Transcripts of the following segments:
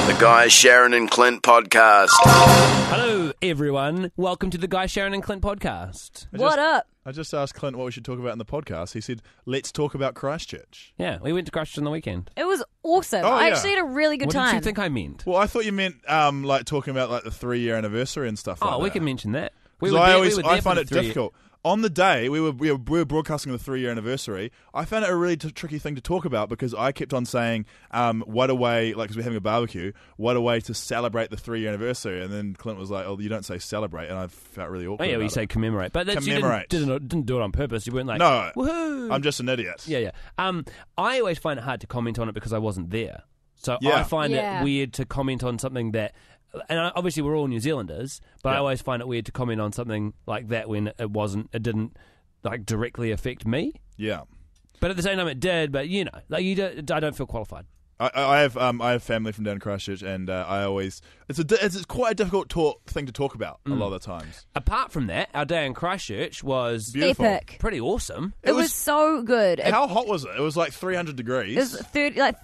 The Guy, Sharyn and Clint podcast. Hello, everyone. Welcome to the Guy, Sharyn and Clint podcast. What up? I just asked Clint what we should talk about in the podcast. He said, let's talk about Christchurch. Yeah, we went to Christchurch on the weekend. It was awesome. Oh, I yeah. actually had a really good What time. did you think I meant? Well, I thought you meant like talking about like the 3-year anniversary and stuff like that. We can mention that. We 'Cause were there I find for it the 3 difficult. On the day we were broadcasting the 3-year anniversary, I found it a really tricky thing to talk about because I kept on saying, what a way, like, because we're having a barbecue, what a way to celebrate the 3-year anniversary. And then Clint was like, oh, you don't say celebrate. And I felt really awkward. Oh, yeah, about you it. say commemorate. But that's, Commemorate. You didn't do it on purpose. You weren't like, No, woohoo. I'm just an idiot. Yeah. I always find it hard to comment on it because I wasn't there. So Yeah. I find Yeah. it weird to comment on something that... And obviously we're all New Zealanders, but I Yeah. always find it weird to comment on something like that when it didn't like directly affect me. Yeah. But at the same time, it did. But I don't feel qualified. I have family from down in Christchurch, and I always it's quite a difficult thing to talk about a lot of the times. Apart from that, our day in Christchurch was Beautiful. Epic. pretty awesome. It was so good. How hot was it? It was like 300 degrees. It was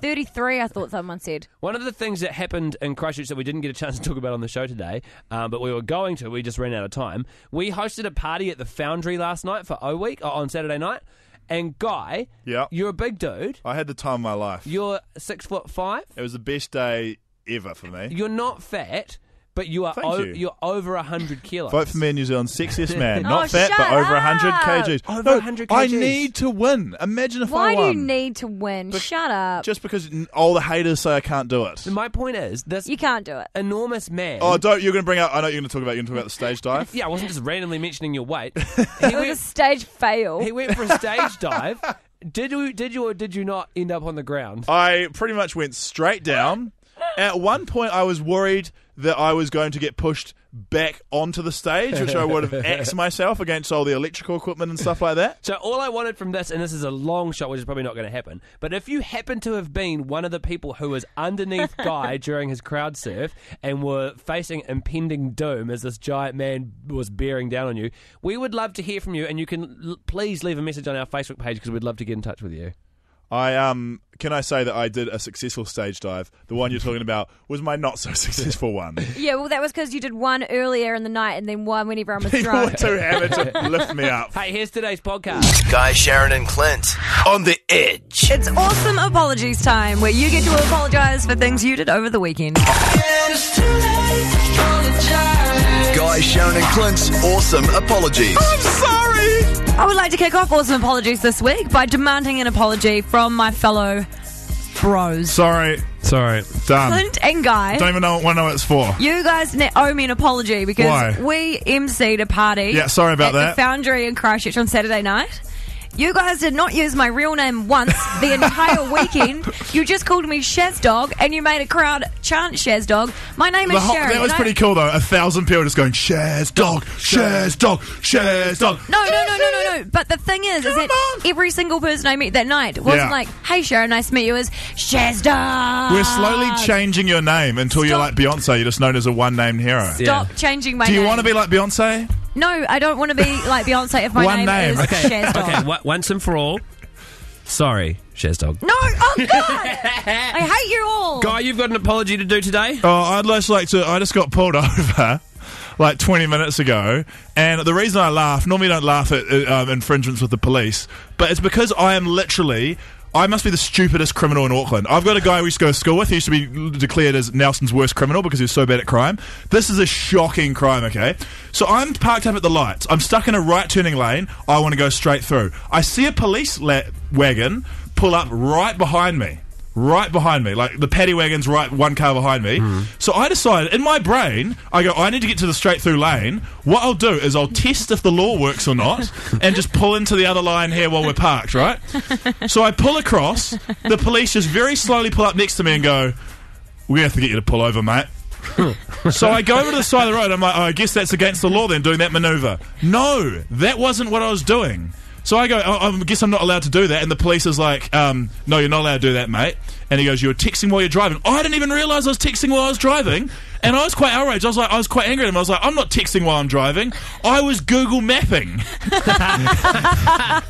33, I thought someone said. One of the things that happened in Christchurch that we didn't get a chance to talk about on the show today, but we were going to, we just ran out of time. We hosted a party at the Foundry last night for O Week, on Saturday night. And Guy, Yeah. you're a big dude. I had the time of my life. You're 6'5". It was the best day ever for me. You're not fat, but you are Thank you. you're over 100 kilos. Vote for me in New Zealand's sexiest man. Oh, Not fat, shut but over 100 up. kgs. Over No, 100 I kgs. need to win. Imagine if Why I do won. you need to win? Shut up. Just because all the haters say I can't do it. My point is, this You can't do it. enormous man... Oh, you're going to bring out, I know you're going to talk about the stage dive. Yeah, I wasn't just randomly mentioning your weight. It was a stage fail. He went for a stage dive. Did you or did you not end up on the ground? I pretty much went straight down. At one point, I was worried that I was going to get pushed back onto the stage, which I would have axed myself against all the electrical equipment and stuff like that. So all I wanted from this, and this is a long shot, which is probably not going to happen, but if you happen to have been one of the people who was underneath Guy during his crowd surf and were facing impending doom as this giant man was bearing down on you, we would love to hear from you, and you can please leave a message on our Facebook page because we'd love to get in touch with you. Can I say that I did a successful stage dive? The one you're talking about was my not so successful one. Yeah, well, that was because you did one earlier in the night and then one when everyone was People were drunk. too hammered to lift me up. Hey, here's today's podcast. Guy, Sharyn and Clint on the edge. It's awesome apologies time, where you get to apologise for things you did over the weekend. Guy, Sharyn and Clint's awesome apologies. I'm sorry! I would like to kick off awesome apologies this week by demanding an apology from my fellow bros. Sorry. Done. Clint and Guy. Don't even know what it's for. You guys owe me an apology because Why? we emceed a party. Yeah, sorry about at that. the Foundry in Christchurch on Saturday night. You guys did not use my real name once the entire weekend. You just called me Shaz Dog, and you made a crowd chant Shaz Dog. My name is Sharyn. That was pretty cool, though. 1,000 people just going, Shaz Dog, Shaz Dog, Shaz Dog. No. But the thing is that every single person I met that night wasn't Yeah. like, hey, Sharyn, nice to meet you. It was Shaz Dog. We're slowly changing your name until you're like Stop. Beyonce. You're just known as a one-named hero. Stop changing my Do name. you want to be like Beyonce? No, I don't want to be like Beyonce if my One name name. is Okay. Shaz Dog. Okay, once and for all, sorry, Shaz Dog. No, oh God! I hate you all. Guy, you've got an apology to do today? Oh, I'd just like to. I just got pulled over like 20 minutes ago, and the reason I laugh, normally I don't laugh at infringements with the police, but it's because I am literally. I must be the stupidest criminal in Auckland. I've got a guy we used to go to school with. He used to be declared as Nelson's worst criminal because he was so bad at crime. This is a shocking crime, okay? So I'm parked up at the lights. I'm stuck in a right-turning lane. I want to go straight through. I see a police wagon pull up right behind me. Right behind me. Like, the paddy wagon's right one car behind me. So I decided, in my brain, I go, I need to get to the straight-through lane. What I'll do is I'll test if the law works or not and just pull into the other line here while we're parked, right? So I pull across. The police just very slowly pull up next to me and go, we have to get you to pull over, mate. So I go over to the side of the road. I'm like, oh, I guess that's against the law then, doing that manoeuvre. No, that wasn't what I was doing. So I go, I guess I'm not allowed to do that. And the police is like, no, you're not allowed to do that, mate. And he goes, you were texting while you're driving. I didn't even realise I was texting while I was driving. And I was quite outraged. I was quite angry at him. I was like, I'm not texting while I'm driving. I was Google mapping.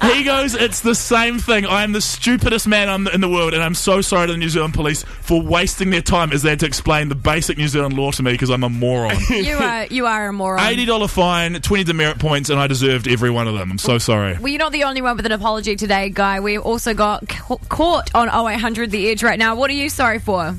He goes, it's the same thing. I am the stupidest man in the world, and I'm so sorry to the New Zealand police for wasting their time as they had to explain the basic New Zealand law to me because I'm a moron. You are a moron. $80 fine, 20 demerit points, and I deserved every one of them. I'm so sorry. Well, you're not the only one with an apology today, Guy. We've also got caught on 0800 The Edge right now. What are you sorry for?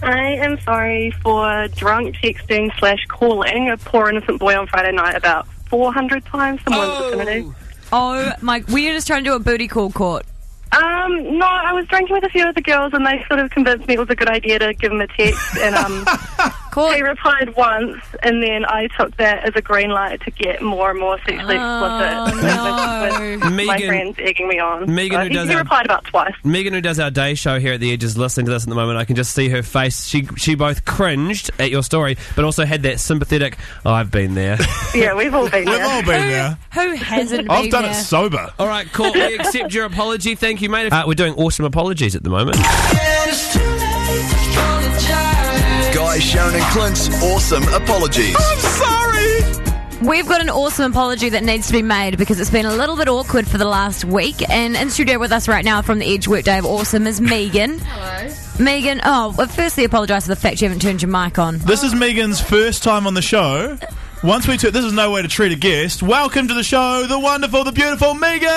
I am sorry for drunk texting / calling a poor innocent boy on Friday night about 400 times in one's vicinity. Oh, my... Were you just trying to do a booty call court? No, I was drinking with a few other girls and they sort of convinced me it was a good idea to give him a text and he replied once and then I took that as a green light to get more and more sexually explicit with my friends egging me on. Megan, he replied about twice. Megan, who does our day show here at The Edge, is listening to this at the moment. I can just see her face. She both cringed at your story but also had that sympathetic, I've been there. Yeah, we've all been there. We've all been there. Who hasn't been I've done there? it sober. All right, cool. We accept your apology. Thank you, mate. We're doing awesome apologies at the moment. Guy, Sharyn and Clint's awesome apologies. I'm sorry. We've got an awesome apology that needs to be made because it's been a little bit awkward for the last week. And in studio with us right now from the Edge Workday of Awesome is Megan. Hello. Megan, firstly apologise for the fact you haven't turned your mic on. This is Megan's first time on the show. This is no way to treat a guest. Welcome to the show, the wonderful, the beautiful Megan!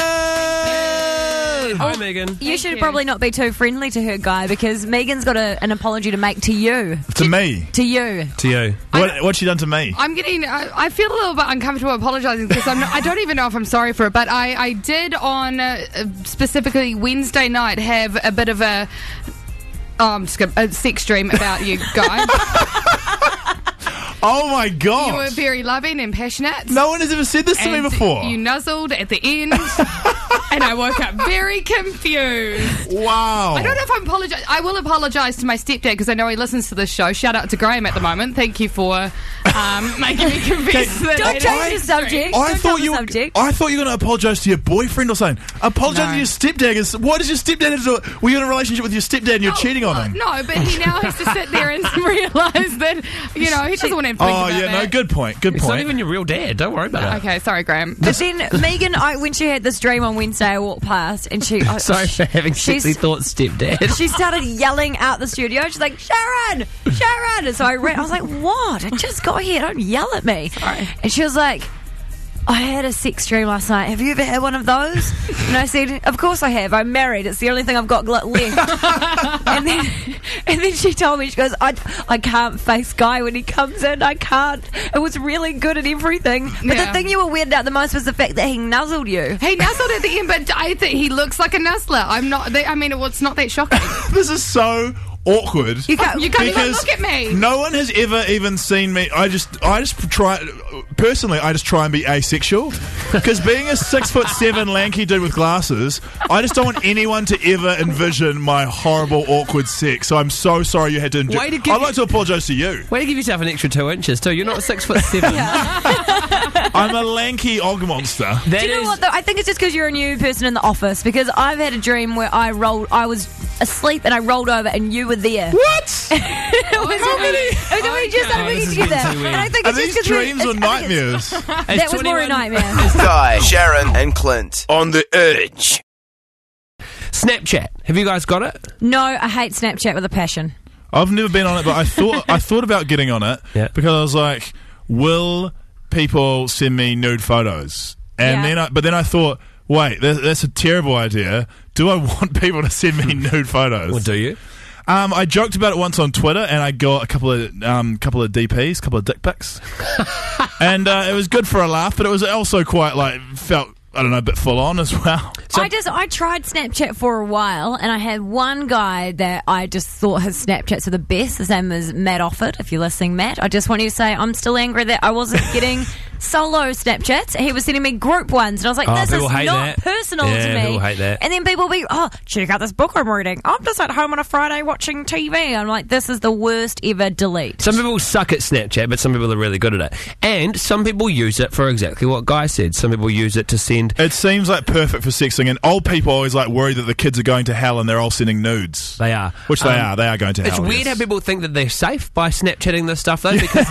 Hi, Megan. You should probably not be too friendly to her, Guy, because Megan's got an apology to make to you. To me? To you. To you. What's she done to me? I feel a little bit uncomfortable apologising because I don't even know if I'm sorry for it, but I did on specifically Wednesday night have a bit of a sex dream about you, Guy. Oh my god! You were very loving and passionate. No one has ever said this to me before. You nuzzled at the end, and I woke up very confused. Wow! I don't know if I'm apologise. I will apologise to my stepdad because I know he listens to this show. Shout out to Graham at the moment. Thank you for making me confess. Don't change the subject. I thought you were going to apologise to your boyfriend or something. Apologise to your stepdad. What does your stepdad have to do? Were you in a relationship with your stepdad and you're cheating on him? No, but he now has to sit there and realise that he doesn't want to think about that. No, good point. Good point. It's not even your real dad. Don't worry about it. Okay, sorry, Graham. But then Megan, when she had this dream on Wednesday, I walked past and she... Sorry for having sexy thoughts, stepdad. She started yelling out the studio. She's like, Sharyn! Sharyn! And so I was like, what? I just got here. Don't yell at me. Sorry. And she was like... I had a sex dream last night. Have you ever had one of those? And I said, of course I have. I'm married. It's the only thing I've got left. and then she told me, she goes, I can't face Guy when he comes in. I can't. It was really good and everything. But the thing you were weirded out the most was the fact that he nuzzled you. He nuzzled at the end, but I think he looks like a nuzzler. It's not that shocking. This is so awkward. You can't even look at me. No one has ever even seen me. I just try and be asexual because being a 6'7" lanky dude with glasses, I just don't want anyone to ever envision my horrible awkward sex. So I'm so sorry you had to endure. I'd like to apologise to you. Way to give yourself an extra 2 inches too. You're not 6'7". I'm a lanky og monster. Do you know what though? I think it's just because you're a new person in the office. Because I've had a dream where I was asleep and I rolled over and you were there. What? How many? We just started working together. And I think Are it's these just dreams or nightmares? That was more a nightmare. Guy, Sharyn and Clint on the Edge. Snapchat. Have you guys got it? No, I hate Snapchat with a passion. I've never been on it, but I thought about getting on it because I was like, will people send me nude photos? And then I thought, wait, that's a terrible idea. Do I want people to send me nude photos? Well, do you? I joked about it once on Twitter, and I got a couple of DPs, couple of dick pics, and it was good for a laugh. But it was also quite felt a bit full on as well. So I tried Snapchat for a while, and I had one guy that I just thought his Snapchats were the best. His name is Matt Offord. If you're listening, Matt, I just want you to say I'm still angry that I wasn't getting solo Snapchats. He was sending me group ones, and I was like, this is people hate not that. personal Yeah, to me. people hate that. And then people will be, check out this book I'm reading. I'm just at home on a Friday watching TV. I'm like, this is the worst ever. Delete. Some people suck at Snapchat, but some people are really good at it. And some people use it for exactly what Guy said. Some people use it to send... It seems like perfect for sexting, and old people always like worry that the kids are going to hell and they're all sending nudes. They are. Which they are. They are going to hell. It's weird how people think that they're safe by Snapchatting this stuff, though, because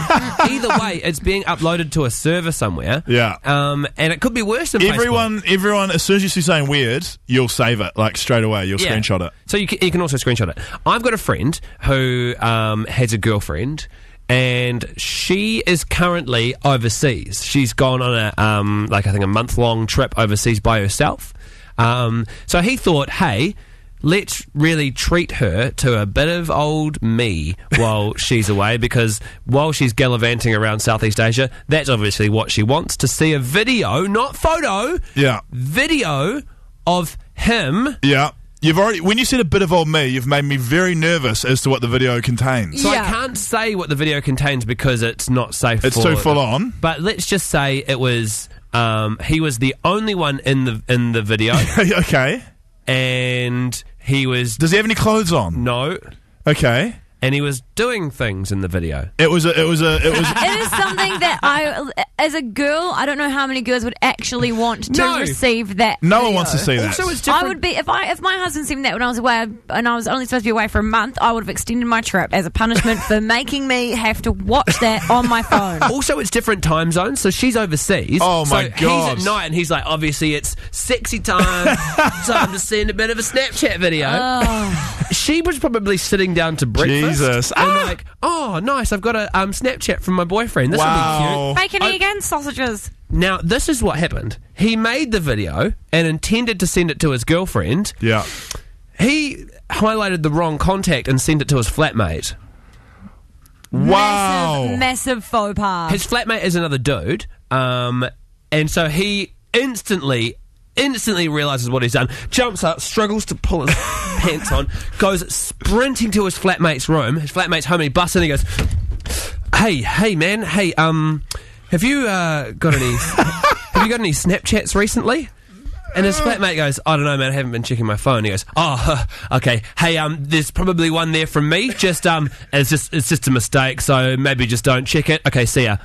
either way, it's being uploaded to a server somewhere. Yeah. And it could be worse than Facebook. Everyone, as soon as you see something weird, you'll save it, like straight away. You'll screenshot it. So you can also screenshot it. I've got a friend who has a girlfriend, and she is currently overseas. She's gone on a, I think a month-long trip overseas by herself. So he thought, hey, let's really treat her to a bit of old me while she's away, because while she's gallivanting around Southeast Asia, that's obviously what she wants, to see a video, not photo, video of him. Yeah. When you said a bit of old me, you've made me very nervous as to what the video contains. So I can't say what the video contains because it's not safe. It's too full on. But let's just say it was. He was the only one in the video. Okay. And he was. Does he have any clothes on? No. Okay. And he was doing things in the video. It was. It is something that as a girl, I don't know how many girls would actually want to receive that. No video. one wants to see that. Also, it's different. I would be if my husband sent me that when I was away, and I was only supposed to be away for a month. I would have extended my trip as a punishment for making me have to watch that on my phone. Also, it's different time zones, so she's overseas. Oh my God! He's at night, and he's like, obviously, it's sexy time. Time to send a bit of a Snapchat video. She was probably sitting down to breakfast. Jesus. And like, oh, nice, I've got a Snapchat from my boyfriend. This will be cute. Bacon, egg, and sausages. Now, this is what happened. He made the video and intended to send it to his girlfriend. Yeah. He highlighted the wrong contact and sent it to his flatmate. Wow. Massive faux pas. His flatmate is another dude. And so he instantly realises what he's done, jumps up, struggles to pull his pants on, goes sprinting to his flatmate's room. His flatmate's home, and he busts in and he goes, hey man, have you got any Snapchats recently? And his flatmate goes, I don't know, man, I haven't been checking my phone. He goes, okay. Hey, there's probably one there from me. Just it's just a mistake, so maybe just don't check it. Okay, see ya.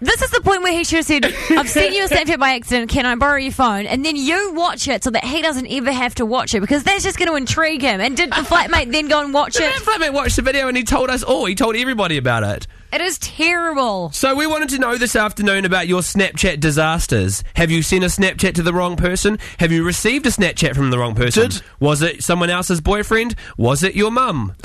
This is the point where he should have said, I've sent you a Snapchat by accident, can I borrow your phone? And then you watch it so that he doesn't ever have to watch it, because that's just going to intrigue him. And did the flatmate then go and watch it? The flatmate watched the video and he told us all. He told everybody about it. It is terrible. So we wanted to know this afternoon about your Snapchat disasters. Have you sent a Snapchat to the wrong person? Have you received a Snapchat from the wrong person? Was it someone else's boyfriend? Was it your mum?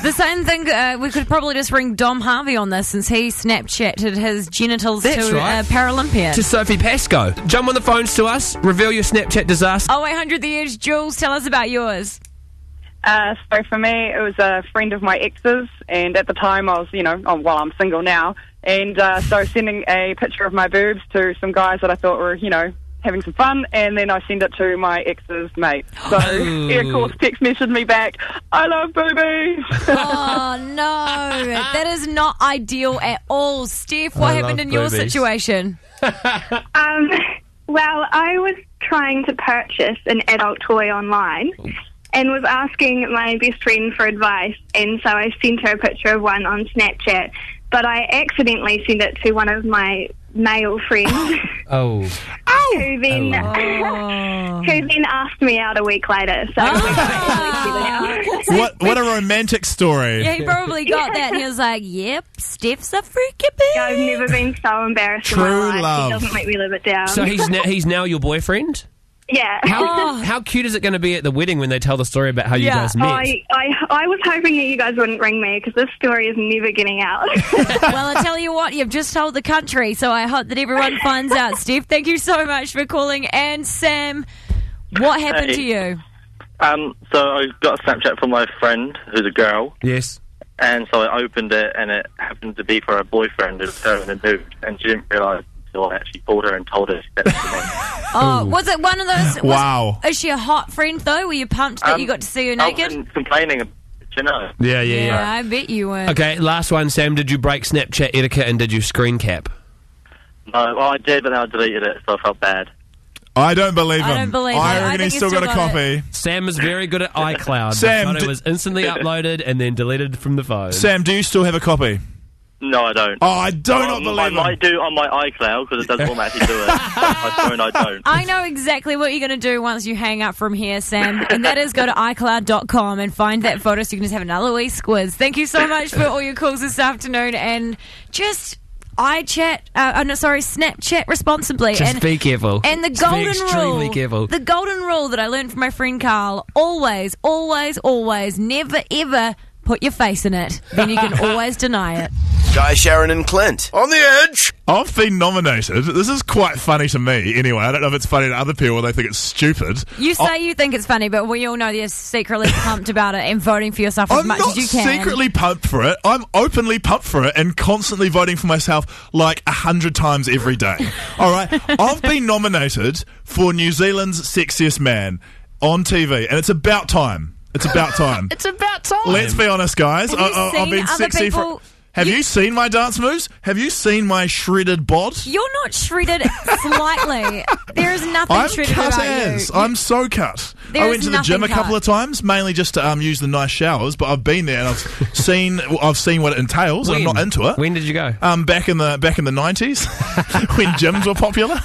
The same thing, we could probably just ring Dom Harvey on this, since he Snapchatted his genitals to a Paralympian. To Sophie Pascoe. Jump on the phones to us. Reveal your Snapchat disaster. 0800 The Edge. Jules, tell us about yours. So for me, it was a friend of my ex's, and at the time I was, I'm single now, and so sending a picture of my boobs to some guys that I thought were, having some fun, and then I send it to my ex's mate. So he, of course, text messaged me back, I love boobies. Oh, no. That is not ideal at all. Steph, what happened in your situation? Well, I was trying to purchase an adult toy online and was asking my best friend for advice, and so I sent her a picture of one on Snapchat, but I accidentally sent it to one of my male friends. Who then asked me out a week later. So what a romantic story. Yeah, he probably got that and he was like, yep, Steph's a freaky bitch. I've never been so embarrassed in my life. love. He doesn't make me live it down. So he's now your boyfriend? Yeah. How cute is it going to be at the wedding when they tell the story about how you guys met? I was hoping that you guys wouldn't ring me, because this story is never getting out. Well, I tell you what, you've just told the country, so I hope that everyone finds out. Steph, thank you so much for calling. And Sam, what happened to you? So I got a Snapchat from my friend, who's a girl. Yes. And so I opened it, and it happened to be for her boyfriend, who's her in a nude, and she didn't realise until I actually called her and told her that to me. Oh, was it one of those? Wow. Is she a hot friend, though? Were you pumped that you got to see her naked? I wasn't complaining, Yeah. I bet you were. Okay, last one, Sam. Did you break Snapchat etiquette and did you screen cap? No, well, I did, but then I deleted it, so I felt bad. I don't believe him. I don't believe it. I I reckon think he's he's still got still a got copy. Sam is very good at iCloud. Sam, the photo was instantly uploaded and then deleted from the phone. Sam, do you still have a copy? No, I don't. Oh, I do not believe I him. might do on my iCloud, because it does automatically do it. My phone, I don't. I know exactly what you're going to do once you hang up from here, Sam, and that is go to iCloud.com and find that photo so you can just have another wee squiz. Thank you so much for all your calls this afternoon, and just Snapchat responsibly. Just be careful. And the Just be golden extremely rule, careful. the golden rule that I learned from my friend Carl: always, always, always, never, ever put your face in it. Then you can always deny it. Guy, Sharyn and Clint. On the edge. I've been nominated. This is quite funny to me, anyway. I don't know if it's funny to other people or they think it's stupid. You say you think it's funny, but we all know you're secretly pumped about it and voting for yourself as much as you can. I'm not secretly pumped for it. I'm openly pumped for it and constantly voting for myself like 100 times every day. All right? I've been nominated for New Zealand's Sexiest Man on TV, and it's about time. It's about time. It's about time. Let's be honest, guys. Have you I've seen been other sexy people- for... Have you seen my dance moves? Have you seen my shredded bod? You're not shredded slightly. There is nothing I'm shredded cut about as. you. I'm so cut. There I is went to the gym a nothing couple cut. of times, mainly just to use the nice showers. But I've been there and I've seen what it entails. And I'm not into it. When did you go? Back in the 90s when gyms were popular.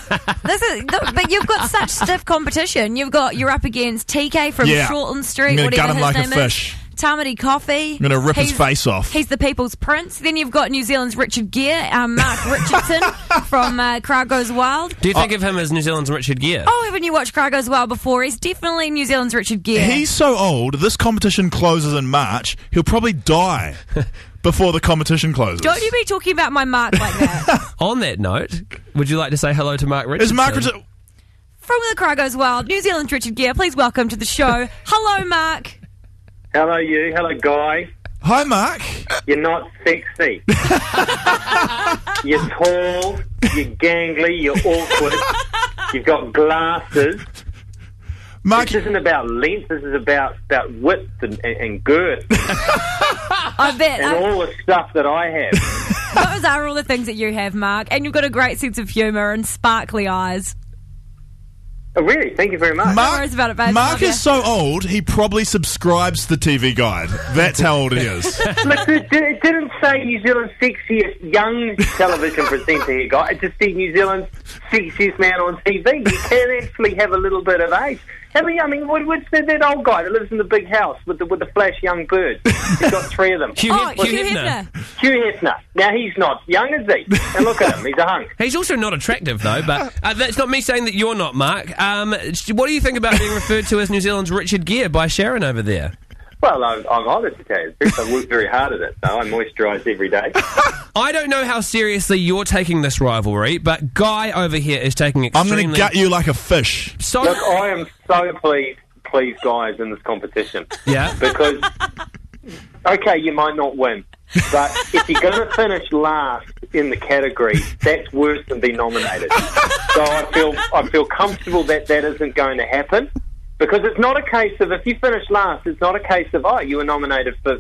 But you've got such stiff competition. You're up against TK from Yeah. Shortland I'm Street, gonna whatever gut him his like a name fish. is. Tamati Coffee. I'm gonna rip his He's- face off. He's the people's prince. Then you've got New Zealand's Richard Gere, Mark Richardson from Crowd Goes Wild. Do you think of him as New Zealand's Richard Gere? Oh, haven't you watched Crowd Goes Wild before? He's definitely New Zealand's Richard Gere. He's so old. This competition closes in March. He'll probably die before the competition closes. Don't you be talking about my Mark like that. On that note, would you like to say hello to Mark Richardson? Is Mark Richardson? From the Crowd Goes Wild, New Zealand's Richard Gere, please welcome to the show. Hello, Mark. Hello, you. Hello, Guy. Hi, Mark. You're not sexy. You're tall. You're gangly. You're awkward. You've got glasses. Mark, This isn't about length. This is about width and girth I bet. and all the stuff that I have. Those are all the things that you have, Mark. And you've got a great sense of humour and sparkly eyes. Oh, really? Thank you very much. No worries about it, babe. Mark Love ya. is so old, he probably subscribes to the TV Guide. That's how old he is. Look, it didn't say New Zealand's sexiest young television presenter here, Guy. It just said New Zealand's sexiest man on TV. You can actually have a little bit of age. I mean, what's that old guy that lives in the big house with the flash young birds? He's got 3 of them. Hugh Hefner. Hugh Hefner. Now, he's not young, is he? And look at him. He's a hunk. He's also not attractive, though, but that's not me saying that you're not, Mark. What do you think about being referred to as New Zealand's Richard Gere by Sharyn over there? Well, I'm honoured to tell you the truth. I work very hard at it, so I moisturise every day. I don't know how seriously you're taking this rivalry, but Guy over here is taking I'm extremely... going to gut you like a fish. So, Look, I am so pleased, guys, in this competition. yeah. Because, okay, you might not win, but if you're going to finish last in the category, that's worse than being nominated. So I feel comfortable that isn't going to happen. Because it's not a case of, if you finish last, it's not a case of, oh, you were nominated for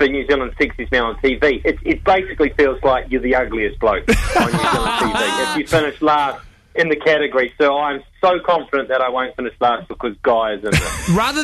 New Zealand's Sexiest Man on TV. It basically feels like you're the ugliest bloke on New Zealand TV if you finish last in the category. So I'm so confident that I won't finish last because Guy is in this. Rather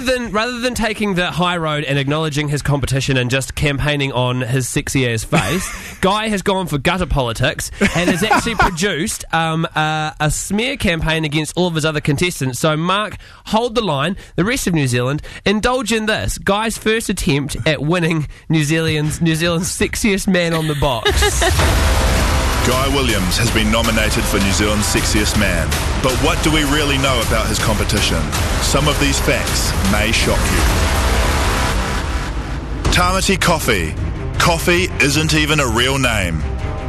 than taking the high road and acknowledging his competition and just campaigning on his sexy ass face, Guy has gone for gutter politics and has actually produced a smear campaign against all of his other contestants. So, Mark, hold the line. The rest of New Zealand, indulge in this. Guy's first attempt at winning New Zealand's sexiest man on the box. Guy Williams has been nominated for New Zealand's Sexiest Man. But what do we really know about his competition? Some of these facts may shock you. Tamati Coffee. Coffee isn't even a real name.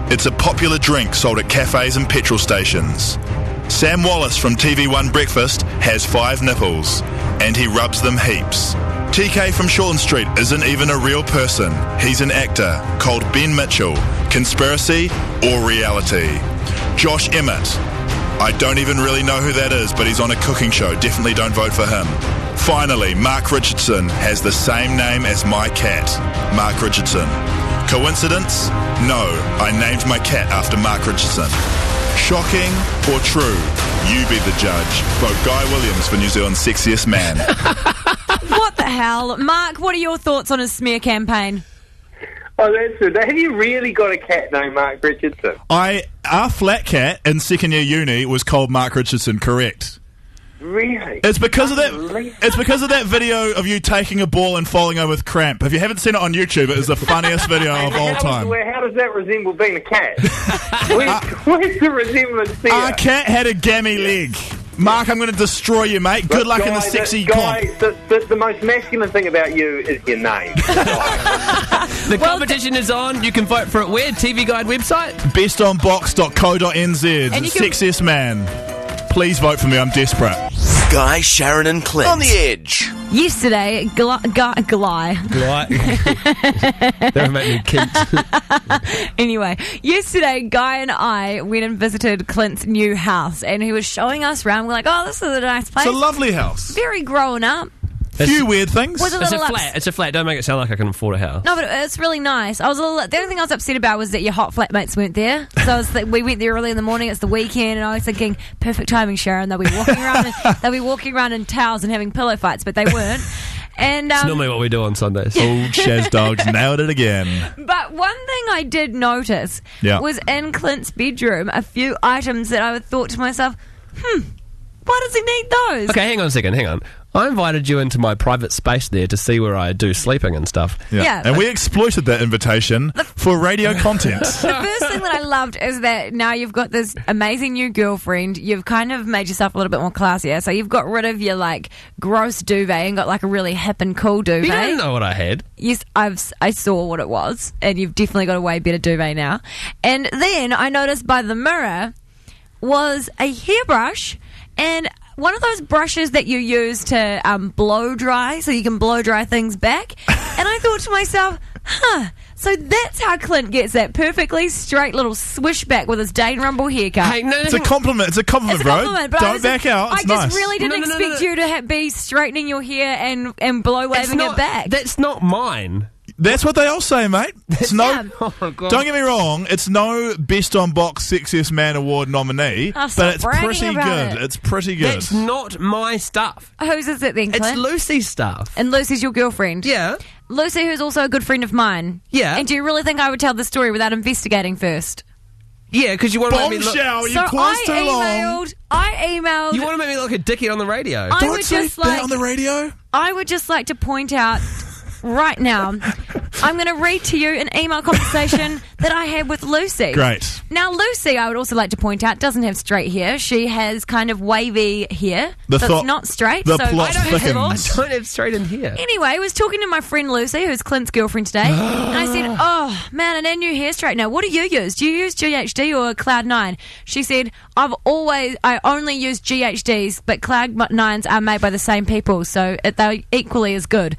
It's a popular drink sold at cafes and petrol stations. Sam Wallace from TV1 Breakfast has 5 nipples, and he rubs them heaps. TK from Shortland Street isn't even a real person. He's an actor called Ben Mitchell. Conspiracy or reality? Josh Emmett. I don't even really know who that is, but he's on a cooking show. Definitely don't vote for him. Finally, Mark Richardson has the same name as my cat, Mark Richardson. Coincidence? No, I named my cat after Mark Richardson. Shocking or true? You be the judge. Vote Guy Williams for New Zealand's sexiest man. What the hell? Mark, what are your thoughts on his smear campaign? Oh, that's good. Have you really got a cat named Mark Richardson? Our flat cat in second year uni was called Mark Richardson, correct? Really? It's because of that. It's because of that video of you taking a ball and falling over with cramp. If you haven't seen it on YouTube, it is the funniest video of all time. How does that resemble being a cat? Where's the resemblance there? Our cat had a gammy leg. Mark, I'm going to destroy you, mate. Good luck in the sexy comp. The most masculine thing about you is your name. The competition is on. You can vote for it where? TV Guide website? bestonbox.co.nz. And you can- Sexiest man. Please vote for me. I'm desperate. Guy, Sharyn and Clint. On the Edge. Yesterday, Don't make me kint. Anyway, yesterday, Guy and I went and visited Clint's new house, and he was showing us around. We're like, oh, this is a nice place. It's a lovely house. Very grown up. Few weird things. Was a It's a little flat. It's a flat. Don't make it sound like I can afford a house. No, but it's really nice. I was the only thing I was upset about was that your hot flatmates weren't there. So we went there early in the morning. It's the weekend, and I was thinking, perfect timing, Sharyn. They'll be walking around in towels and having pillow fights, but they weren't. And It's normally what we do on Sundays. Old Shaz Dogs nailed it again. But one thing I did notice was in Clint's bedroom a few items that I thought to myself, why does he need those? Okay, hang on a second. Hang on. I invited you into my private space there to see where I do sleeping and stuff. Yeah. And we exploited that invitation for radio content. The first thing that I loved is that now you've got this amazing new girlfriend. You've kind of made yourself a little bit more classier. So you've got rid of your gross duvet and got a really hip and cool duvet. You don't know what I had. Yes, I saw what it was, and you've definitely got a way better duvet now. And then I noticed by the mirror was a hairbrush and one of those brushes that you use to blow dry, so you can blow dry things back. And I thought to myself, so that's how Clint gets that perfectly straight little swish back with his Dane Rumble haircut. Hey, no, It's a compliment. It's a compliment, bro. But Don't back out. It's I just nice. really didn't expect you to be straightening your hair and blow waving it back. That's not mine. That's what they all say, mate. It's no. Yeah. Oh, God. Don't get me wrong. It's no Best on Box Sexiest Man Award nominee, Oh, stop but it's bragging pretty about good. it. It's pretty good. That's not my stuff. Whose is it then, Clint? It's Lucy's stuff. And Lucy's your girlfriend? Yeah. Lucy, who's also a good friend of mine. Yeah. And do you really think I would tell the story without investigating first? Yeah, because you want to make me look... Bombshell. You So paused too long. I emailed. You want to make me look like a dickhead on the radio. I Don't would say just that on the radio. I would just like to point out right now, I'm going to read to you an email conversation that I had with Lucy. Great. Now, Lucy, I would also like to point out, doesn't have straight hair. She has kind of wavy hair. The so thought- it's not straight. the so plot I don't have thickens. I don't have straight in here. Anyway, I was talking to my friend Lucy, who's Clint's girlfriend today, and I said, oh, man, and our new hair straightener, what do you use? Do you use GHD or Cloud9? She said, I only use GHDs, but Cloud9s are made by the same people, so they're equally as good.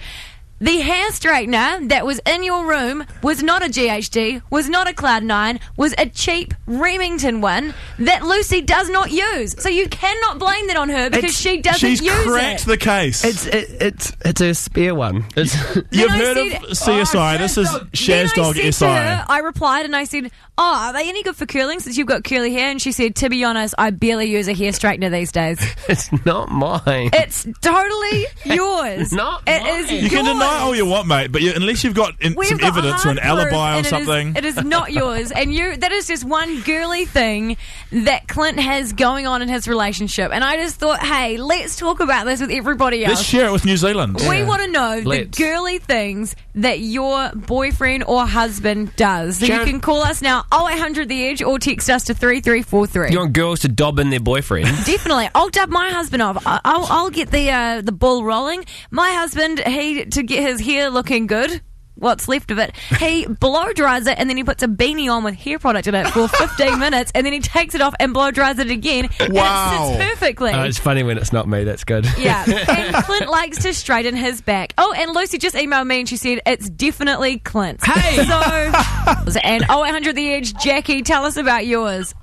The hair straightener that was in your room was not a GHD, was not a Cloud9, was a cheap Remington one that Lucy does not use. So you cannot blame that on her because she doesn't She's use cracked it. the case. It's a spare one. It's You've I heard of said- CSI. This is Then Shaz Dog I said SI. to her, I replied and I said, are they any good for curling since you've got curly hair? And she said, to be honest, I barely use a hair straightener these days. it's not mine. It's totally yours. Not It mine. is You yours. can deny all you want, mate, but unless you've got We've some got evidence or an hard proof, alibi or and something. It is not yours. And that is just one girly thing that Clint has going on in his relationship. And I just thought, hey, let's talk about this with everybody else. Let's share it with New Zealand. We want to know Let's. the girly things that your boyfriend or husband does. So you Sharyn- can call us now, 0800 The Edge, or text us to 3343. You want girls to dob in their boyfriend? Definitely. I'll dub my husband off. I'll get the ball rolling. My husband, to get his hair looking good, what's left of it, he blow dries it and then he puts a beanie on with hair product in it for 15 minutes and then he takes it off and blow dries it again. Wow. And it sits perfectly. It's funny when it's not me. That's good. Yeah, and Clint likes to straighten his back. Oh, and Lucy just emailed me and she said it's definitely Clint's. Hey! So, and 0800 The Edge, Jackie, tell us about yours.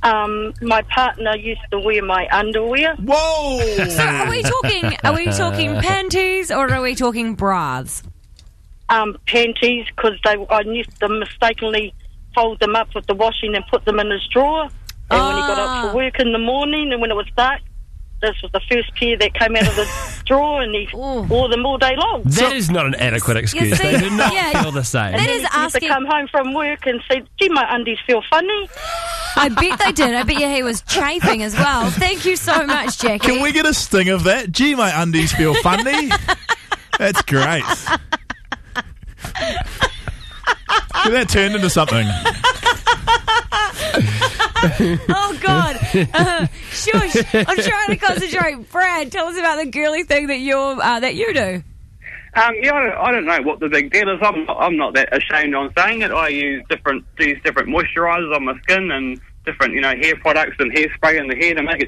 My partner used to wear my underwear. Whoa! So are we talking panties or are we talking bras? Panties, because I used to mistakenly fold them up with the washing and put them in his drawer. And when he got up for work in the morning and when it was dark, this was the first pair that came out of the drawer, and he wore them all day long. That is not an adequate excuse. see, They do not yeah. feel the same. That And is then he used to asking. come home from work and say, gee, my undies feel funny. I bet they did. I bet you he was chafing as well. Thank you so much, Jackie. Can we get a sting of that? Gee, my undies feel funny. That's great. That turned into something. Oh, God. Shush. I'm trying to concentrate. Brad, tell us about the girly thing that you do. I don't know what the big deal is. I'm not that ashamed on saying it. I use different moisturisers on my skin and different hair products and hairspray in the hair to make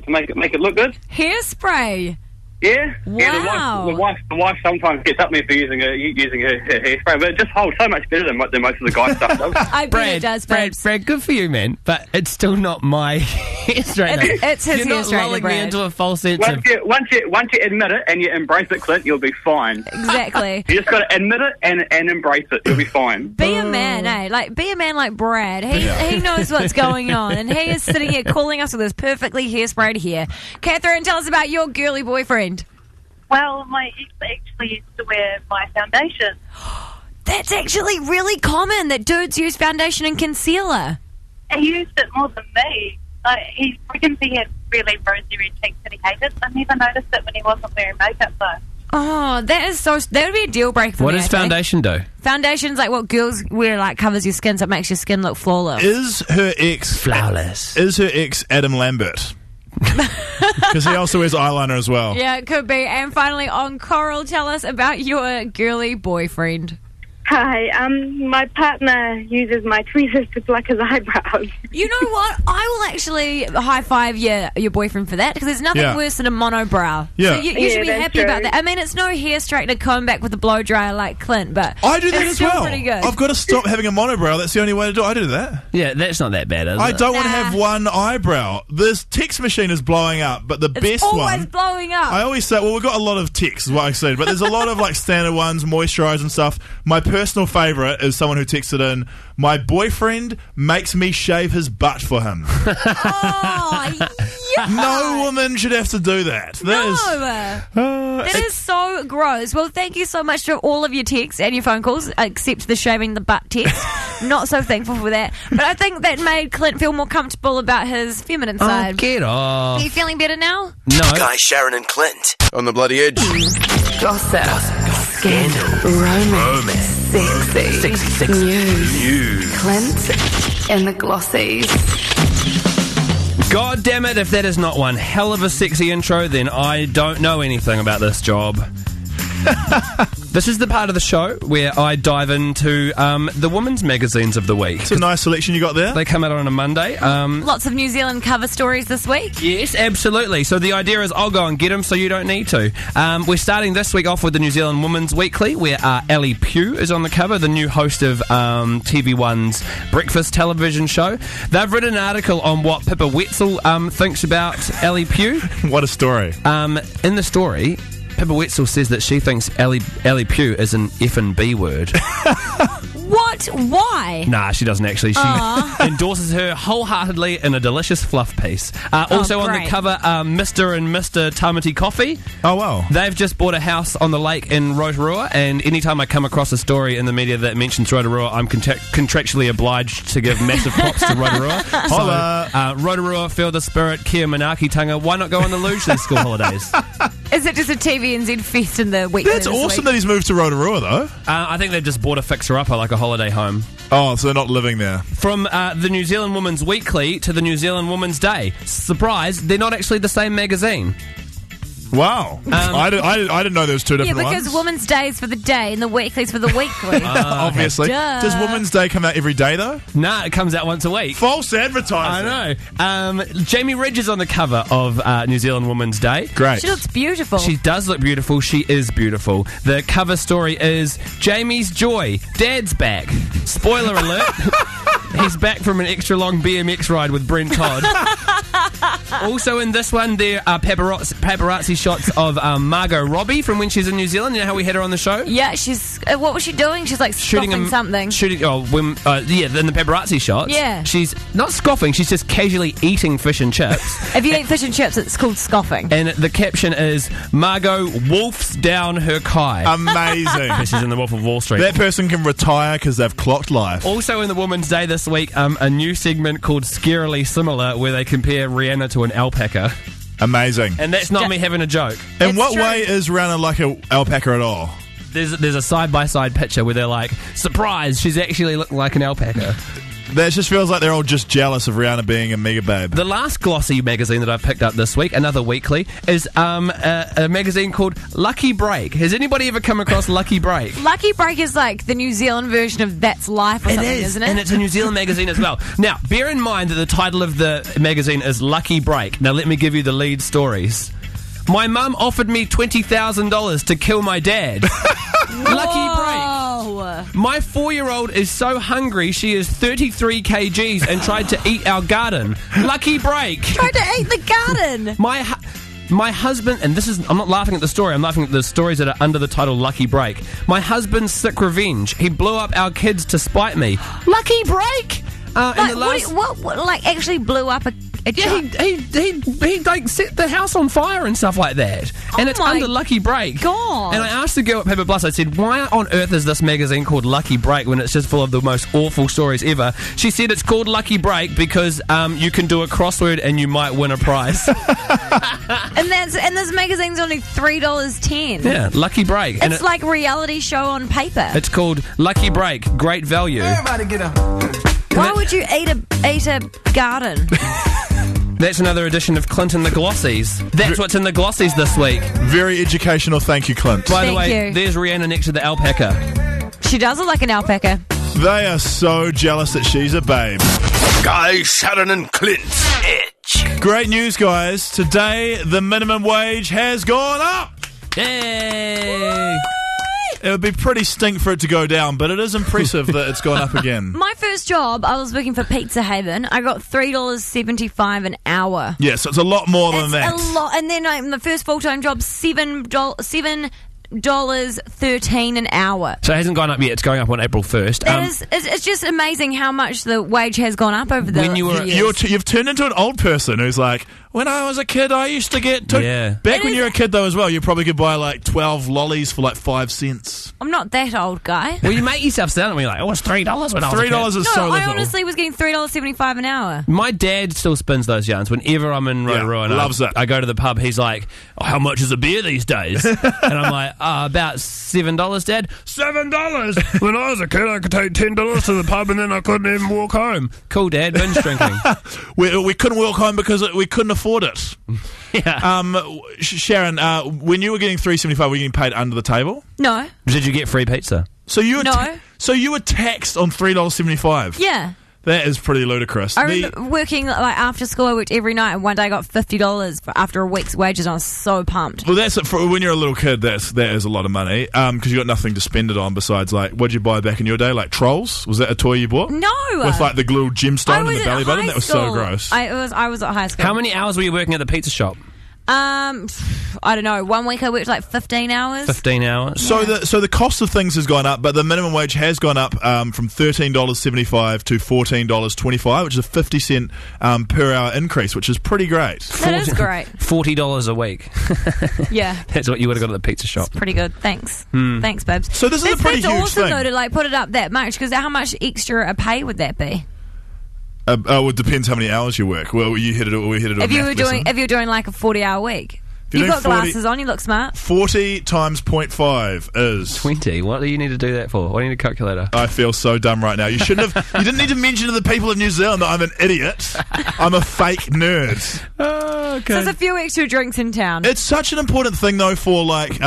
it look good. Hairspray? Yeah. Wow. Yeah, the wife sometimes gets up me for using her hairspray, but it just holds so much better than most of the guy stuff does. I bet it does, Brad, good for you, man. But it's still not my hair straightener. It's his You're hair not straightener, lulling me Brad. into a false sense of... Once you admit it and you embrace it, Clint, you'll be fine. Exactly. You just got to admit it and embrace it. You'll be fine. Be a man, eh? Be a man like Brad. He knows what's going on, and he is sitting here calling us with his perfectly hairsprayed hair. Catherine, tell us about your girly boyfriend. Well, my ex actually used to wear my foundation. That's actually really common, that dudes use foundation and concealer. He used it more than me. He reckons he had really rosy red cheeks that he hated. I never noticed it when he wasn't wearing makeup, though. Oh, that would be a deal breaker for What me. does I think. foundation do? Foundation's like what girls wear, like covers your skin, so it makes your skin look flawless. Is her ex flawless? Is her ex Adam Lambert? Because he also wears eyeliner as well. Yeah, it could be. And finally, on Coral, tell us about your girly boyfriend. Hi, my partner uses my tweezers to pluck his eyebrows. You know what? I will actually high five your boyfriend for that, because there's nothing Yeah. worse than a monobrow. Yeah. So you should be that's happy true. about that. I mean, it's no hair straightener coming back with a blow dryer like Clint, but I do that it's as still well. pretty good. I've got to stop having a monobrow. That's the only way to do it. I do that. Yeah, that's not that bad, is I it? don't want to have one eyebrow. This text machine is blowing up, but the It's best always one... blowing up. I always say, well, we've got a lot of texts, is what I said, but there's a lot of like standard ones, moisturise and stuff. My personal favourite is someone who texted in, my boyfriend makes me shave his butt for him. Oh, yeah. No woman should have to do that. That is so gross. Well, thank you so much for all of your texts and your phone calls, except the shaving the butt text. Not so thankful for that. But I think that made Clint feel more comfortable about his feminine side. Oh, get off. Are you feeling better now? No. Guy, Sharyn and Clint on the Bloody Edge. Gossip. Scandal. Romance. Sexy. News. Clint and the Glossies. God damn it, if that is not one hell of a sexy intro, then I don't know anything about this job. This is the part of the show where I dive into the women's magazines of the week. It's a nice selection you got there. They come out on a Monday. Lots of New Zealand cover stories this week. Yes, absolutely. So the idea is I'll go and get them so you don't need to. We're starting this week off with the New Zealand Women's Weekly, where Ellie Pugh is on the cover, the new host of TV1's breakfast television show. They've written an article on what Pippa Wetzel thinks about Ellie Pugh. What a story. In the story, Pippa Wetzel says that she thinks Ellie Pugh is an effing B word. What? Why? Nah, she doesn't actually. She endorses her wholeheartedly in a delicious fluff piece. Also on the great. cover, Mr. and Mr. Tamati Coffee. Oh, wow. They've just bought a house on the lake in Rotorua, and anytime I come across a story in the media that mentions Rotorua, I'm contractually obliged to give massive props to Rotorua. Holla. So, Rotorua, feel the spirit, kia manaakitanga. Why not go on the luge these school holidays? Is it just a TVNZ feast in the weekly? That's this awesome week? that he's moved to Rotorua, though. I think they've just bought a fixer-upper, like a holiday home. Oh, so they're not living there. From the New Zealand Women's Weekly to the New Zealand Women's Day. Surprise, they're not actually the same magazine. Wow. I didn't know there was two Yeah, different because ones. Women's Day is for the day and the weekly's for the weekly. Obviously. Duh. Does Women's Day come out every day, though? Nah, it comes out once a week. False advertising. I know. Jamie Ridge is on the cover of New Zealand Women's Day. Great. She looks beautiful. She does look beautiful. She is beautiful. The cover story is Jamie's Joy. Dad's back. Spoiler alert. He's back from an extra long BMX ride with Brent Todd. Also in this one, there are paparazzi shots of Margot Robbie from when she's in New Zealand. You know how we had her on the show? Yeah, she's... what was she doing? She's like scoffing something. In the paparazzi shots. Yeah. She's not scoffing, she's just casually eating fish and chips. If you eat fish and chips, it's called scoffing. And the caption is, Margot wolfs down her kai. Amazing. She's in the Wolf of Wall Street. That person can retire because they've clocked life. Also in the Women's Day this week, a new segment called Scarily Similar, where they compare Rihanna to an alpaca. Amazing. And that's not me having a joke. In what way is Rihanna like an alpaca at all? There's a side-by-side picture where they're like, surprise, she's actually looking like an alpaca. That just feels like they're all just jealous of Rihanna being a mega babe. The last glossy magazine that I've picked up this week, another weekly, is a magazine called Lucky Break. Has anybody ever come across Lucky Break? Lucky Break is like the New Zealand version of That's Life or something, isn't it? And it's a New Zealand magazine as well. Now, bear in mind that the title of the magazine is Lucky Break. Now, let me give you the lead stories. My mum offered me $20,000 to kill my dad. Lucky Break. My 4-year-old is so hungry she is 33 kgs and tried to eat our garden. Lucky Break. Tried to eat the garden. My husband, and this is, I'm not laughing at the story, I'm laughing at the stories that are under the title Lucky Break. My husband's sick revenge. He blew up our kids to spite me. Lucky Break. What like actually blew up a he like set the house on fire and stuff like that. And it's under Lucky Break. God. And I asked the girl at Paper Plus, I said, why on earth is this magazine called Lucky Break when it's just full of the most awful stories ever? She said it's called Lucky Break because you can do a crossword and you might win a prize. and this magazine's only $3.10. Yeah, Lucky Break. It's and like a reality show on paper. It's called Lucky Break. Great value. Everybody get up. Why would you eat a garden? That's another edition of Clint and the Glossies. That's what's in the Glossies this week. Very educational. Thank you, Clint. By the way, there's Rihanna next to the alpaca. She does look like an alpaca. They are so jealous that she's a babe. Guy, Sharyn and Clint. Edge. Great news, guys. Today, the minimum wage has gone up. Yay! It would be pretty stink for it to go down, but it is impressive that it's gone up again. My first job, I was working for Pizza Haven. I got $3.75 an hour. Yeah, so it's a lot more than that. It's a lot. And then the first full-time job, $7.13 an hour. So it hasn't gone up yet. It's going up on April 1st. It's just amazing how much the wage has gone up over the years. You've turned into an old person who's like, when I was a kid, I used to get... Yeah. Back when you were a kid, though, as well, you probably could buy, like, 12 lollies for, like, 5 cents. I'm not that old, guy. Well, you make yourself sound when you're like, oh, it's $3 when I was a kid. $3 is so little. I honestly was getting $3.75 an hour. My dad still spins those yarns. Whenever I'm in Rotorua and I go to the pub, he's like, oh, how much is a beer these days? And I'm like, about $7, Dad. $7? When I was a kid, I could take $10 to the pub and then I couldn't even walk home. Cool, Dad. Binge drinking. We couldn't walk home because we couldn't afford it. Yeah. Sharyn, when you were getting $3.75, were you getting paid under the table? No. Did you get free pizza? So you were No. So you were taxed on $3.75? Yeah. That is pretty ludicrous. I remember working like after school. I worked every night, and one day I got $50 after a week's wages. And I was so pumped. Well, that's for when you're a little kid. That is a lot of money because you got nothing to spend it on besides like what did you buy back in your day? Like trolls? Was that a toy you bought? No, with like the little gemstone in the belly button. That was so gross. I was at high school. How many hours were you working at the pizza shop? I don't know. 1 week I worked like 15 hours. 15 hours. So the cost of things has gone up, but the minimum wage has gone up from $13.75 to $14.25, which is a 50-cent per hour increase, which is pretty great. That is great. $40 a week. Yeah, that's what you would have got at the pizza shop. It's pretty good. Thanks, thanks, babes. So this is a pretty huge awesome, thing. though, to like put it up that much because how much extra a pay would that be? Well, it depends how many hours you work. Well, we hit it. If you were doing like a 40-hour week. You've got glasses on, you look smart. 40 times 0.5 is 20. What do you need to do that for? Why do you need a calculator? I feel so dumb right now. You shouldn't have. You didn't need to mention to the people of New Zealand that I'm an idiot. I'm a fake nerd. Okay. So there's a few extra drinks in town. It's such an important thing though for like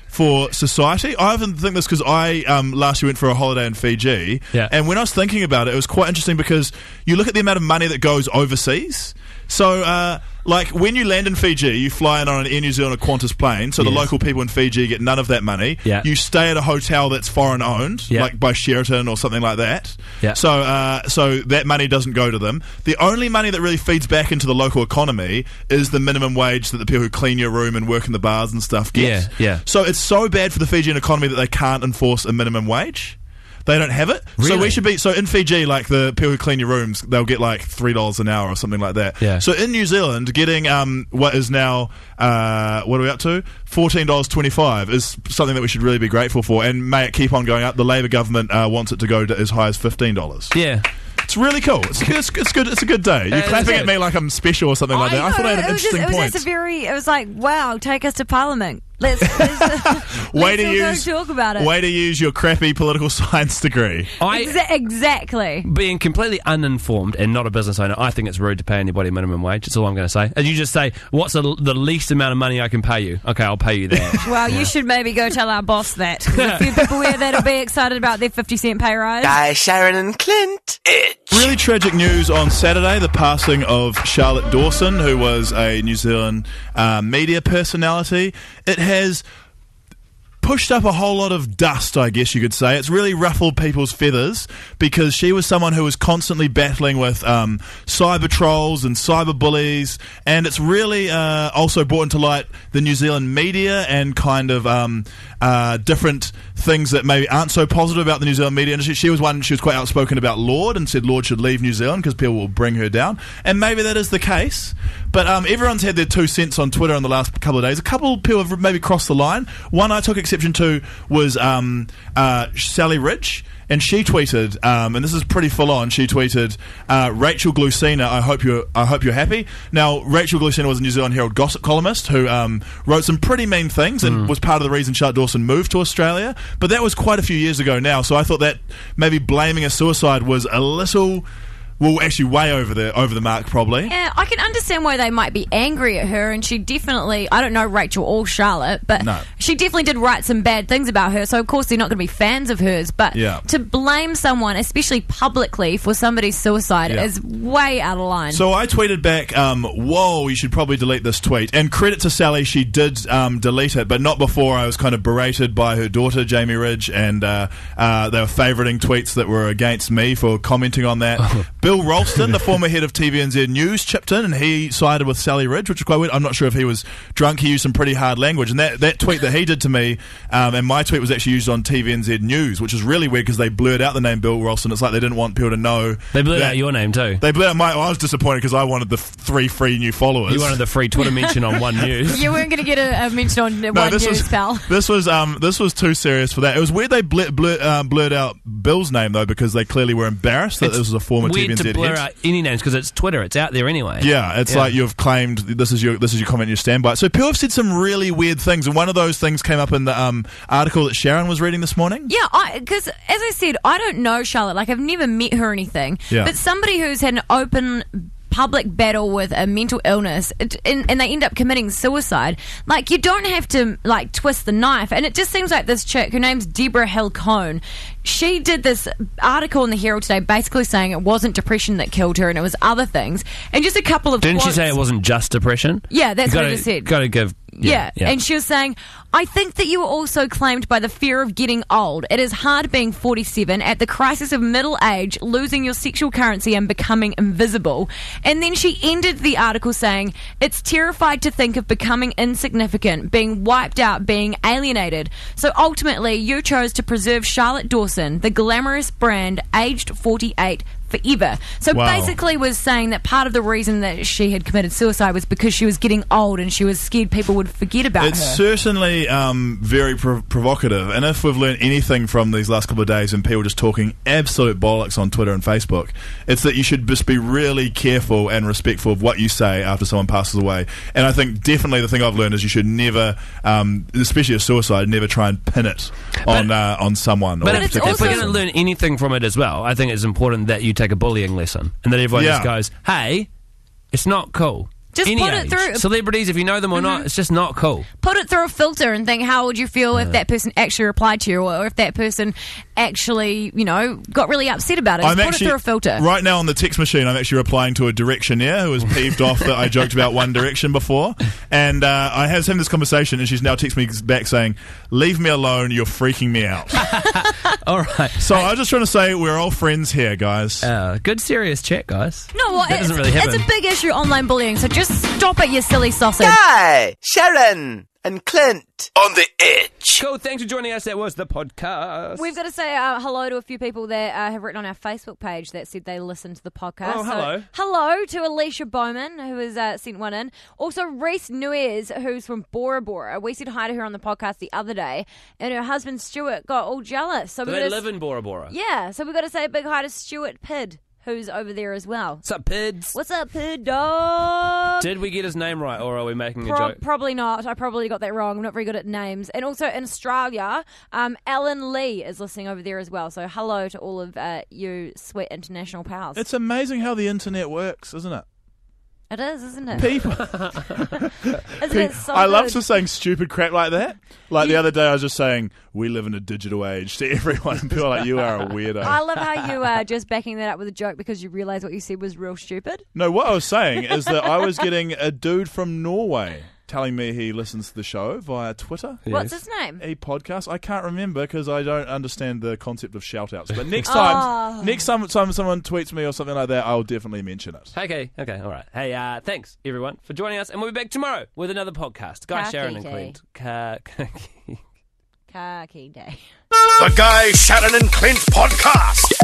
for society. I often think this because I last year went for a holiday in Fiji, and when I was thinking about it, it was quite interesting because you look at the amount of money that goes overseas. So like when you land in Fiji, you fly in on an Air New Zealand or Qantas plane, so the local people in Fiji get none of that money. Yeah. You stay at a hotel that's foreign owned, like by Sheraton or something like that. Yeah. So that money doesn't go to them. The only money that really feeds back into the local economy is the minimum wage that the people who clean your room and work in the bars and stuff get. Yeah. So it's so bad for the Fijian economy that they can't enforce a minimum wage. They don't have it. Really? So we should be... So in Fiji, like the people who clean your rooms, they'll get like $3 an hour or something like that. Yeah. So in New Zealand, getting what is now... what are we up to? $14.25 is something that we should really be grateful for. And may it keep on going up. The Labour government wants it to go to as high as $15. Yeah. It's really cool. It's good. It's a good day. You're clapping at me like I'm special or something like that. I thought I had an interesting point. It was like, wow, take us to Parliament. Let's talk about it. Way to use your crappy political science degree. Exactly. Being completely uninformed and not a business owner, I think it's rude to pay anybody minimum wage. That's all I'm going to say. And you just say, what's the least amount of money I can pay you? Okay, I'll pay you that. Well, you should maybe go tell our boss that. 'Cause a few people here that'll be excited about their 50-cent pay rise. Guys, Sharyn and Clint. Really tragic news on Saturday, the passing of Charlotte Dawson, who was a New Zealand media personality. It has pushed up a whole lot of dust, I guess you could say. It's really ruffled people's feathers because she was someone who was constantly battling with cyber trolls and cyber bullies, and it's really also brought into light the New Zealand media and kind of different things that maybe aren't so positive about the New Zealand media industry. She was quite outspoken about Lord and said Lord should leave New Zealand because people will bring her down, and maybe that is the case. But everyone's had their 2 cents on Twitter in the last couple of days. A couple of people have maybe crossed the line. One I took exception to was Sally Ridge, and she tweeted, and this is pretty full on. She tweeted, "Rachel Glusina, I hope you're happy." Now, Rachel Glusina was a New Zealand Herald gossip columnist who wrote some pretty mean things and was part of the reason Charlotte Dawson moved to Australia. But that was quite a few years ago now, so I thought that maybe blaming a suicide was a little... Well, actually, way over the mark, probably. Yeah, I can understand why they might be angry at her, and she definitely, I don't know Rachel or Charlotte, but she definitely did write some bad things about her, so of course they're not going to be fans of hers, but to blame someone, especially publicly, for somebody's suicide is way out of line. So I tweeted back, whoa, you should probably delete this tweet. And credit to Sally, she did delete it, but not before I was kind of berated by her daughter, Jamie Ridge, and they were favouriting tweets that were against me for commenting on that. Bill Ralston, the former head of TVNZ News, chipped in and he sided with Sally Ridge, which is quite weird. I'm not sure if he was drunk. He used some pretty hard language. And that tweet that he did to me, and my tweet was actually used on TVNZ News, which is really weird because they blurred out the name Bill Ralston. It's like they didn't want people to know. They blurred out your name too. They blurred out I was disappointed because I wanted the 3 free new followers. You wanted the free Twitter mention on One News. You weren't going to get a mention on One News, pal. This was too serious for that. It was weird they blurred out Bill's name, though, because they clearly were embarrassed that this was a former TVNZ head. Weird to blur out any names because it's Twitter. It's out there anyway. Yeah, it's like you've claimed this is your comment, you stand by it. So people have said some really weird things, and one of those things came up in the article that Sharyn was reading this morning. Yeah, because as I said, I don't know Charlotte. Like, I've never met her or anything. Yeah. But somebody who's had an open public battle with a mental illness and they end up committing suicide, like, you don't have to like twist the knife. And it just seems like this chick, her name's Deborah Hill-Cohn, she did this article in the Herald today basically saying it wasn't depression that killed her and it was other things, and just a couple of Didn't quotes. she say it wasn't just depression? Yeah, that's what I just said. Gotta give. Yeah, and she was saying, I think that you were also claimed by the fear of getting old. It is hard being 47, at the crisis of middle age, losing your sexual currency and becoming invisible. And then she ended the article saying, it's terrified to think of becoming insignificant, being wiped out, being alienated. So ultimately, you chose to preserve Charlotte Dawson, the glamorous brand, aged 48, forever. So basically was saying that part of the reason that she had committed suicide was because she was getting old and she was scared people would forget about her. It's certainly very provocative, and if we've learned anything from these last couple of days and people just talking absolute bollocks on Twitter and Facebook, it's that you should just be really careful and respectful of what you say after someone passes away. And I think definitely the thing I've learned is you should never, especially a suicide, never try and pin it on someone. But if we're going to learn anything from it as well, I think it's important that you take a bullying lesson and that everyone just goes, hey, it's not cool Just Any put age. it through. Celebrities, if you know them or not, it's just not cool. Put it through a filter and think, how would you feel if that person actually replied to you, or if that person actually, got really upset about it? Just put it through a filter. Right now on the text machine, I'm actually replying to a Directionaire who was peeved off that I joked about One Direction before. And I was having this conversation, and she's now texting me back saying, "Leave me alone, you're freaking me out." All right. So I was just trying to say we're all friends here, guys. Good serious chat, guys. No, well, that doesn't really happen. It's a big issue, online bullying, so just stop it, you silly sausage. Guy, Sharyn, and Clint on the edge. Cool, thanks for joining us. That was the podcast. We've got to say hello to a few people that have written on our Facebook page that said they listened to the podcast. Oh, hello. So, hello to Alicia Bowman, who has sent one in. Also, Reese Nuez, who's from Bora Bora. We said hi to her on the podcast the other day, and her husband Stuart got all jealous. So Do they live in Bora Bora? Yeah, so we've got to say a big hi to Stuart Pidd, who's over there as well. What's up, Pids? What's up, Pid dog? Did we get his name right, or are we making a joke? Probably not. I probably got that wrong. I'm not very good at names. And also in Australia, Alan Lee is listening over there as well. So hello to all of you sweet international pals. It's amazing how the internet works, isn't it? It is, isn't it? People. Isn't it so I love good? just saying stupid crap like that. Like the other day, I was just saying, we live in a digital age to everyone. And people are like, you are a weirdo. I love how you are just backing that up with a joke because you realise what you said was real stupid. No, what I was saying is that I was getting a dude from Norway telling me he listens to the show via Twitter. What's his name? A podcast. I can't remember because I don't understand the concept of shout-outs. But next time someone tweets me or something like that, I'll definitely mention it. Okay, all right. Hey, thanks, everyone, for joining us. And we'll be back tomorrow with another podcast. Guy, Sharyn, and Clint. Khaki Day. The Guy, Sharyn, and Clint podcast.